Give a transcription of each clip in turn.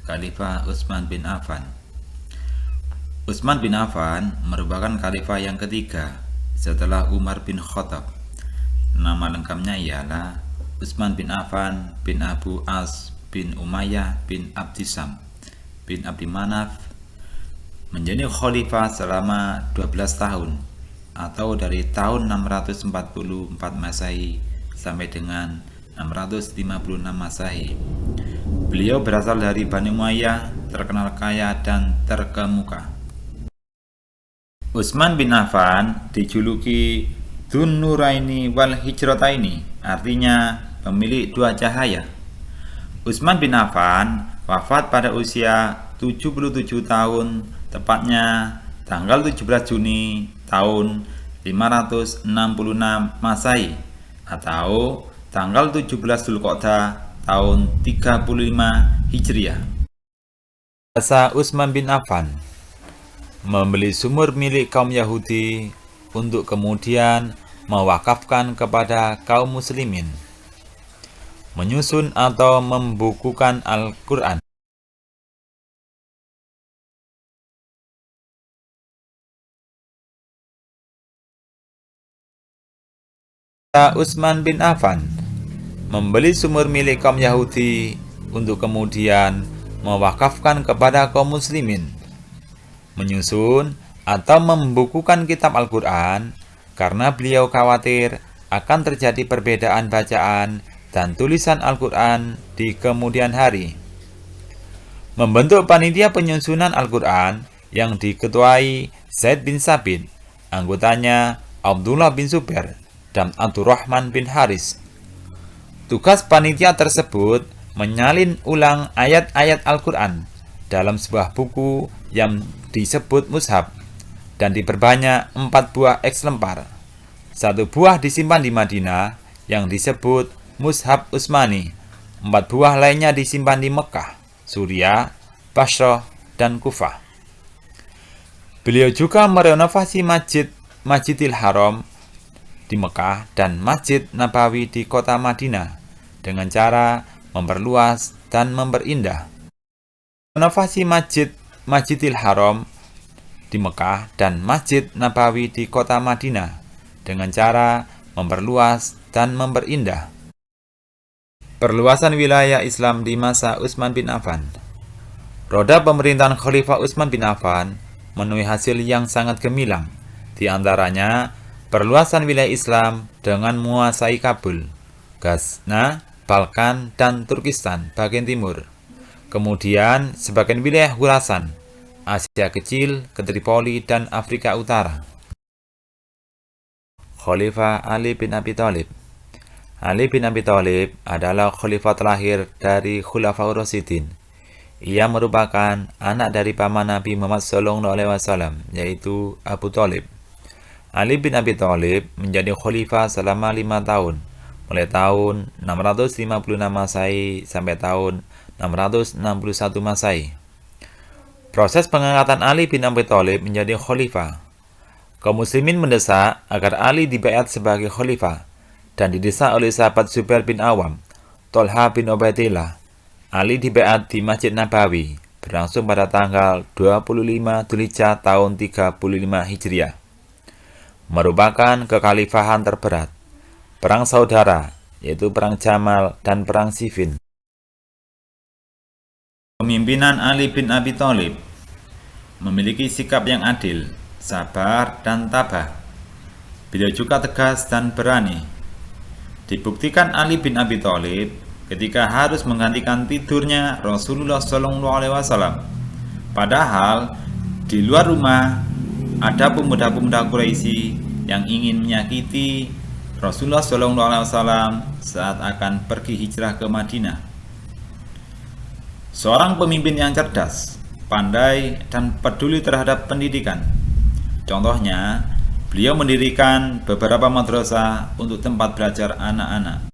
Khalifah Utsman bin Affan. Utsman bin Affan merupakan khalifah yang ketiga setelah Umar bin Khattab. Nama lengkapnya ialah Utsman bin Affan bin Abu As bin Umayyah bin Abdisam bin Abdi Manaf, menjadi khalifah selama 12 tahun atau dari tahun 644 Masehi sampai dengan 656 Masehi. Beliau berasal dari Bani Umayyah, terkenal kaya dan terkemuka. Utsman bin Affan dijuluki Dzun Nuraini wal Hijrataini, artinya pemilik dua cahaya. Utsman bin Affan wafat pada usia 77 tahun, tepatnya tanggal 17 Juni tahun 566 Masehi atau tanggal 17 Dzulqa'dah tahun 35 Hijriah. Jasa Utsman bin Affan membeli sumur milik kaum Yahudi untuk kemudian mewakafkan kepada kaum muslimin, menyusun atau membukukan Al-Quran. Utsman bin Affan membeli sumur milik kaum Yahudi untuk kemudian mewakafkan kepada kaum muslimin, menyusun atau membukukan kitab Al-Quran karena beliau khawatir akan terjadi perbedaan bacaan dan tulisan Al-Quran di kemudian hari. Membentuk panitia penyusunan Al-Quran yang diketuai Zaid bin Sabit, anggotanya Abdullah bin Zubair dan Abdurrahman bin Haris. Tugas panitia tersebut menyalin ulang ayat-ayat Al-Quran dalam sebuah buku yang disebut mushaf dan diperbanyak 4 buah eks lembar. 1 buah disimpan di Madinah yang disebut Mushaf Utsmani. 4 buah lainnya disimpan di Mekah, Suriah, Basrah, dan Kufah. Beliau juga merenovasi Masjidil Haram di Mekah dan Masjid Nabawi di kota Madinah dengan cara memperluas dan memperindah. Renovasi Masjidil Haram di Mekah dan Masjid Nabawi di kota Madinah dengan cara memperluas dan memperindah. Perluasan wilayah Islam di masa Utsman bin Affan. Roda pemerintahan Khalifah Utsman bin Affan menuai hasil yang sangat gemilang, di antaranya perluasan wilayah Islam dengan menguasai Kabul, Ghazna, Balkan, dan Turkistan bagian timur. Kemudian sebagian wilayah Khurasan, Asia Kecil, ke Tripoli, dan Afrika Utara. Khalifah Ali bin Abi Thalib. Ali bin Abi Thalib adalah khalifah terakhir dari Khulafaur Rasyidin. Ia merupakan anak dari paman Nabi Muhammad SAW, yaitu Abu Thalib. Ali bin Abi Thalib menjadi khalifah selama 5 tahun, mulai tahun 656 Masehi sampai tahun 661 Masehi. Proses pengangkatan Ali bin Abi Thalib menjadi khalifah. Kaum muslimin mendesak agar Ali dibaiat sebagai khalifah dan didesak oleh sahabat Zubair bin Awam, Tolha bin Ubaidillah. Ali dibaiat di Masjid Nabawi, berlangsung pada tanggal 25 Dzulhijjah tahun 35 Hijriah. Merupakan kekhalifahan terberat. Perang saudara, yaitu Perang Jamal dan Perang Siffin. Pemimpinan Ali bin Abi Thalib memiliki sikap yang adil, sabar, dan tabah. Beliau juga tegas dan berani. Dibuktikan Ali bin Abi Thalib ketika harus menggantikan tidurnya Rasulullah SAW. Padahal di luar rumah ada pemuda-pemuda Quraisy yang ingin menyakiti Rasulullah SAW saat akan pergi hijrah ke Madinah. Seorang pemimpin yang cerdas, pandai, dan peduli terhadap pendidikan. Contohnya, beliau mendirikan beberapa madrasah untuk tempat belajar anak-anak.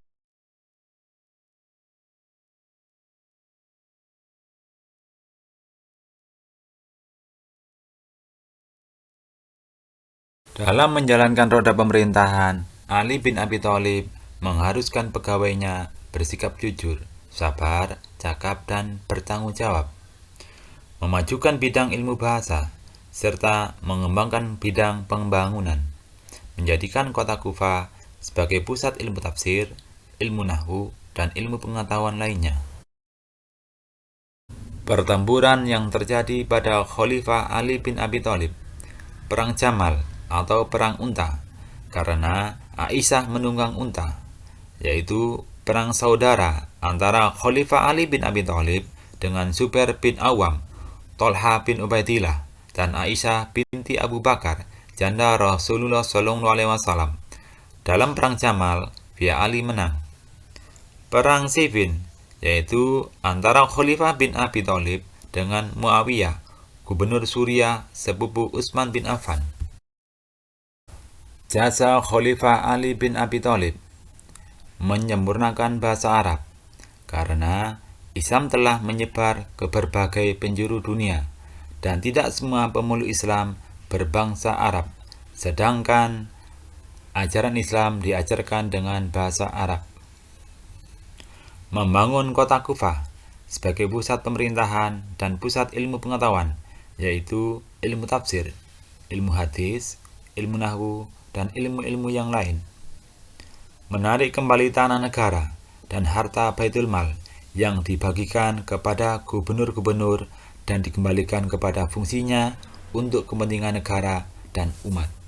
Dalam menjalankan roda pemerintahan, Ali bin Abi Thalib mengharuskan pegawainya bersikap jujur, sabar, cakap, dan bertanggung jawab. memajukan bidang ilmu bahasa, serta mengembangkan bidang pembangunan, menjadikan kota Kufa sebagai pusat ilmu tafsir, ilmu nahwu, dan ilmu pengetahuan lainnya. Pertempuran yang terjadi pada Khalifah Ali bin Abi Thalib, Perang Jamal atau Perang Unta, karena Aisyah menunggang unta, yaitu perang saudara antara Khalifah Ali bin Abi Thalib dengan Zubair bin Awam, Tolha bin Ubaidillah, dan Aisyah binti Abu Bakar, janda Rasulullah SAW. Dalam perang Jamal, pihak Ali menang. Perang Siffin, yaitu antara Khalifah bin Abi Thalib dengan Muawiyah, gubernur Suriah sepupu Utsman bin Affan. Jasa Khalifah Ali bin Abi Thalib menyempurnakan bahasa Arab, karena Islam telah menyebar ke berbagai penjuru dunia, dan tidak semua pemeluk Islam berbangsa Arab, sedangkan ajaran Islam diajarkan dengan bahasa Arab. Membangun kota Kufah sebagai pusat pemerintahan dan pusat ilmu pengetahuan, yaitu ilmu tafsir, ilmu hadis, ilmu nahwu, dan ilmu-ilmu yang lain. Menarik kembali tanah negara dan harta Baitul Mal yang dibagikan kepada gubernur-gubernur dan dikembalikan kepada fungsinya untuk kepentingan negara dan umat.